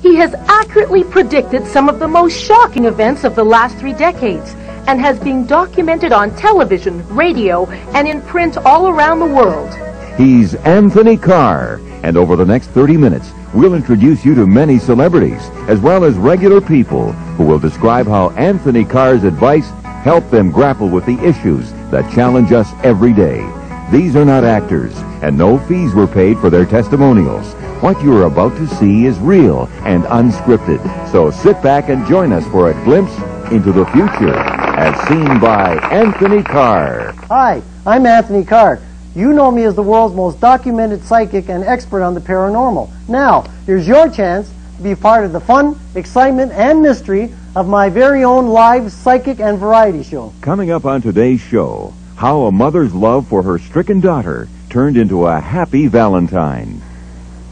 He has accurately predicted some of the most shocking events of the last 3 decades and has been documented on television, radio, and in print all around the world. He's Anthony Carr, and over the next 30 minutes, we'll introduce you to many celebrities, as well as regular people, who will describe how Anthony Carr's advice helped them grapple with the issues that challenge us every day. These are not actors, and no fees were paid for their testimonials. What you are about to see is real and unscripted. So sit back and join us for a glimpse into the future, as seen by Anthony Carr. Hi, I'm Anthony Carr. You know me as the world's most documented psychic and expert on the paranormal. Now, here's your chance to be part of the fun, excitement, and mystery of my very own live psychic and variety show. Coming up on today's show, how a mother's love for her stricken daughter turned into a happy Valentine.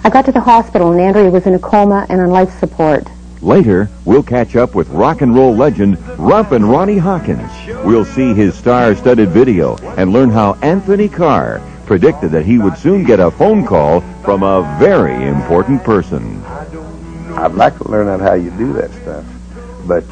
I got to the hospital and Andrea was in a coma and on life support. Later, we'll catch up with rock and roll legend Rumpin' Ronnie Hawkins. We'll see his star-studded video and learn how Anthony Carr predicted that he would soon get a phone call from a very important person. I'd like to learn out how you do that stuff. But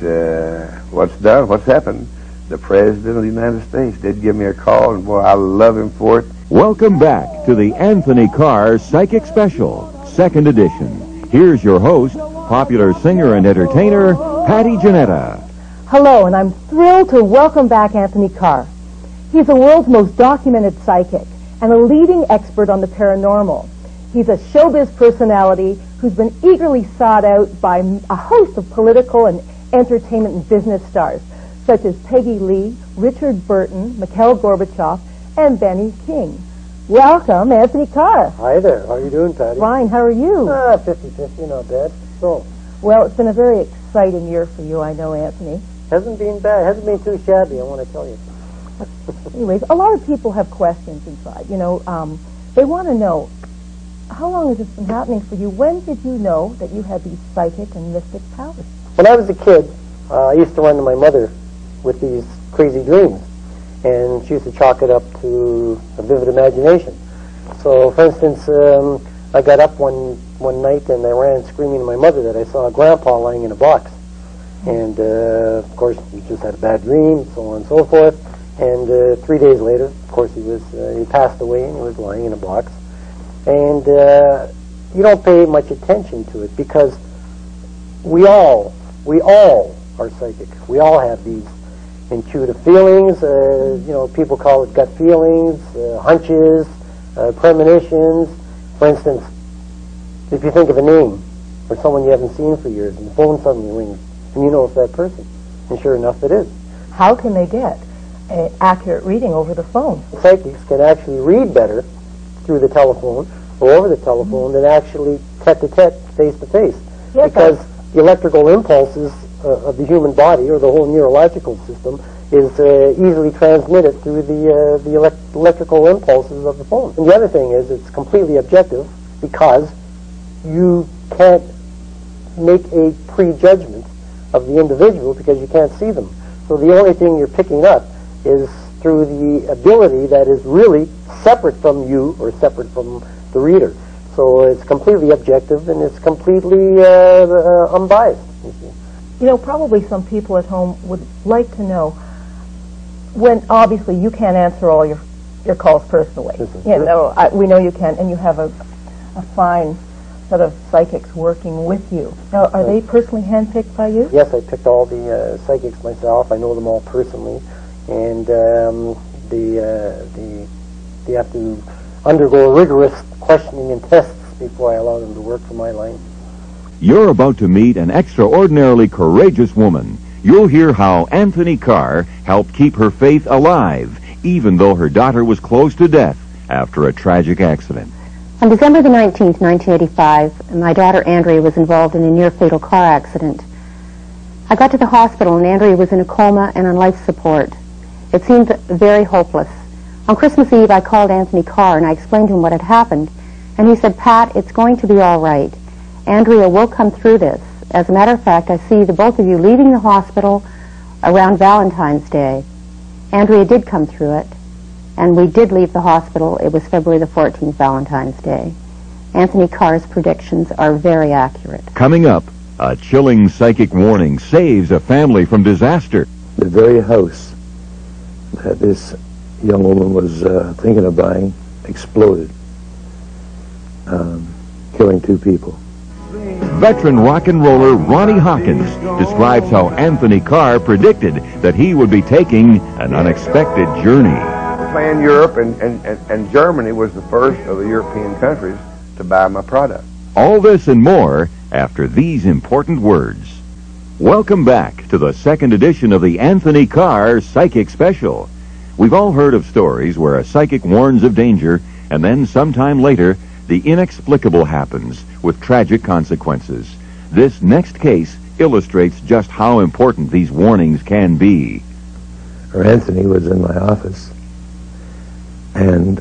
what's happened? The President of the United States did give me a call, and boy, I love him for it. Welcome back to the Anthony Carr Psychic Special, 2nd edition. Here's your host, popular singer and entertainer, Patty Janetta. Hello, and I'm thrilled to welcome back Anthony Carr. He's the world's most documented psychic and a leading expert on the paranormal. He's a showbiz personality who's been eagerly sought out by a host of political and entertainment and business stars, such as Peggy Lee, Richard Burton, Mikhail Gorbachev, and Benny King. Welcome, Anthony Carr. Hi there. How are you doing, Patty? Fine. How are you? 50-50, not bad. So, well, it's been a very exciting year for you, I know, Anthony. hasn't been bad. Hasn't been too shabby, I want to tell you. Anyways, a lot of people have questions inside. You know, they want to know, how long has this been happening for you? When did you know that you had these psychic and mystic powers? When I was a kid, I used to run to my mother with these crazy dreams, and she used to chalk it up to a vivid imagination. So, for instance, I got up one night and I ran screaming to my mother that I saw a grandpa lying in a box. And, of course, he just had a bad dream, so on and so forth. And 3 days later, of course, he passed away and he was lying in a box. And you don't pay much attention to it because we all are psychic. We all have these intuitive feelings. You know, people call it gut feelings, hunches, premonitions. For instance, if you think of a name or someone you haven't seen for years and the phone suddenly rings and you know it's that person, and sure enough it is. How can they get an accurate reading over the phone? Psychics can actually read better through the telephone or over the telephone than actually tete-to-tete, face-to-face. Yes, because the electrical impulses of the human body, or the whole neurological system, is easily transmitted through the electrical impulses of the phone. And the other thing is it's completely objective because you can't make a prejudgment of the individual because you can't see them. So the only thing you're picking up is through the ability that is really separate from you or separate from the reader. So it's completely objective and it's completely unbiased. You know, probably some people at home would like to know, when obviously you can't answer all your calls personally. You know, we know you can, and you have a fine set of psychics working with you. Now, are they personally handpicked by you? Yes, I picked all the psychics myself. I know them all personally, and they have to undergo rigorous questioning and tests before I allow them to work for my line. You're about to meet an extraordinarily courageous woman. You'll hear how Anthony Carr helped keep her faith alive, even though her daughter was close to death after a tragic accident. On December the 19th, 1985, my daughter Andrea was involved in a near-fatal car accident. I got to the hospital and Andrea was in a coma and on life support. It seemed very hopeless. On Christmas Eve, I called Anthony Carr and I explained to him what had happened, and he said, "Pat, it's going to be all right. Andrea will come through this. As a matter of fact, I see the both of you leaving the hospital around Valentine's Day." Andrea did come through it, and we did leave the hospital. It was February the 14th, Valentine's Day. Anthony Carr's predictions are very accurate. Coming up, a chilling psychic warning saves a family from disaster. The very house that this young woman was thinking of buying exploded, killing 2 people. Veteran rock and roller Ronnie Hawkins describes how Anthony Carr predicted that he would be taking an unexpected journey. Playing Europe, and Germany was the first of the European countries to buy my product. All this and more after these important words. Welcome back to the second edition of the Anthony Carr Psychic Special. We've all heard of stories where a psychic warns of danger, and then sometime later, the inexplicable happens with tragic consequences. This next case illustrates just how important these warnings can be. Anthony was in my office, and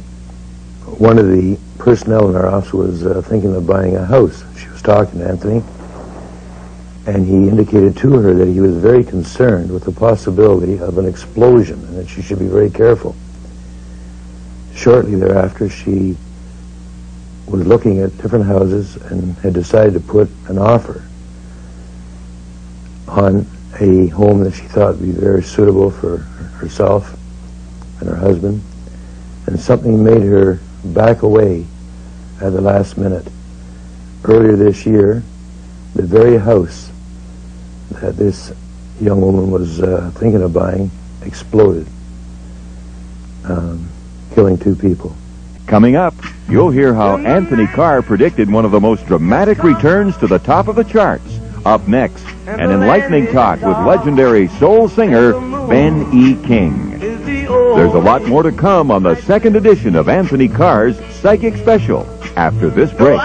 one of the personnel in our office was thinking of buying a house. She was talking to Anthony, and he indicated to her that he was very concerned with the possibility of an explosion and that she should be very careful. Shortly thereafter, she was looking at different houses and had decided to put an offer on a home that she thought would be very suitable for herself and her husband, and something made her back away at the last minute. Earlier this year, the very house that this young woman was thinking of buying exploded, killing 2 people. Coming up, you'll hear how Anthony Carr predicted one of the most dramatic returns to the top of the charts. Up next, an enlightening talk with legendary soul singer Ben E. King. There's a lot more to come on the second edition of Anthony Carr's Psychic Special after this break.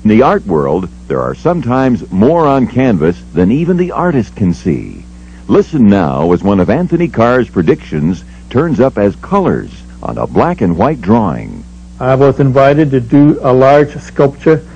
In the art world, there are sometimes more on canvas than even the artist can see. Listen now as one of Anthony Carr's predictions turns up as colors on a black and white drawing. I was invited to do a large sculpture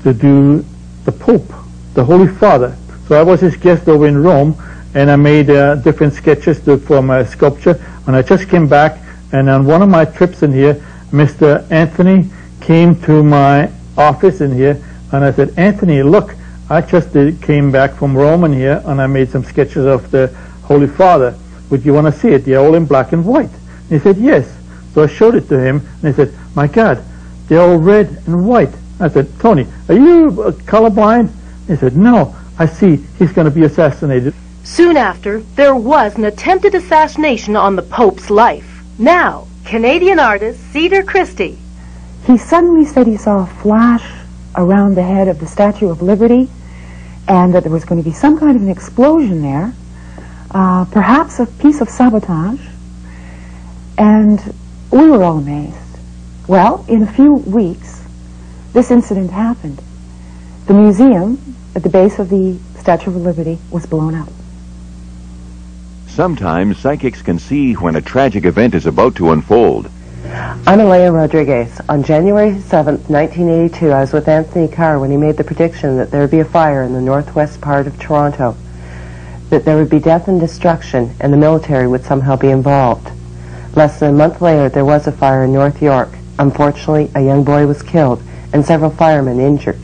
to do the Pope, the Holy Father. So I was his guest over in Rome, and I made different sketches for my sculpture. And I just came back, and on one of my trips in here, Mr. Anthony came to my office in here, and I said, Anthony, look, I just came back from Rome in here, and I made some sketches of the Holy Father. Would you want to see it? They're all in black and white. And he said, yes. So I showed it to him, and he said, my God, they're all red and white. I said, Tony, are you colorblind? He said, no, I see he's going to be assassinated. Soon after, there was an attempted assassination on the Pope's life. Now, Canadian artist Cedar Christie. He suddenly said he saw a flash around the head of the Statue of Liberty, and that there was going to be some kind of an explosion there, perhaps a piece of sabotage, and we were all amazed. Well, in a few weeks, this incident happened. The museum at the base of the Statue of Liberty was blown up. Sometimes psychics can see when a tragic event is about to unfold. I'm Alea Rodriguez. On January 7th, 1982, I was with Anthony Carr when he made the prediction that there would be a fire in the northwest part of Toronto, that there would be death and destruction, and the military would somehow be involved. Less than a month later, there was a fire in North York. Unfortunately, a young boy was killed and several firemen injured.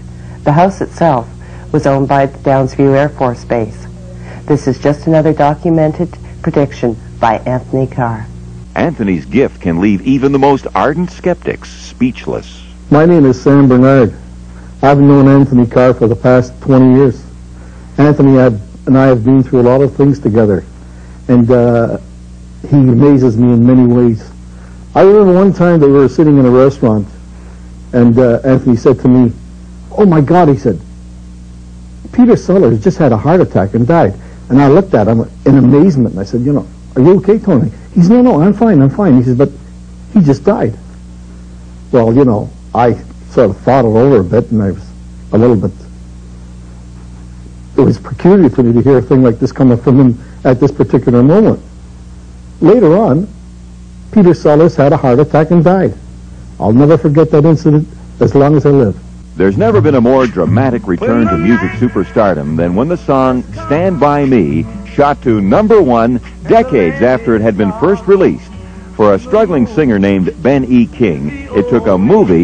The house itself was owned by the Downsview Air Force Base. This is just another documented prediction by Anthony Carr. Anthony's gift can leave even the most ardent skeptics speechless. My name is Sam Bernard. I've known Anthony Carr for the past 20 years. Anthony and I have been through a lot of things together, and he amazes me in many ways. I remember one time that we were sitting in a restaurant, and Anthony said to me, oh my God, he said, Peter Sellers just had a heart attack and died. And I looked at him in amazement, and I said, you know, are you okay, Tony? He said, no, I'm fine. He said, but he just died. Well, you know, I sort of thought it over a bit, and I was a little bit, it was peculiar for me to hear a thing like this coming from him at this particular moment. Later on, Peter Sellers had a heart attack and died. I'll never forget that incident as long as I live. There's never been a more dramatic return to music superstardom than when the song Stand By Me shot to #1 decades after it had been first released. For a struggling singer named Ben E. King, it took a movie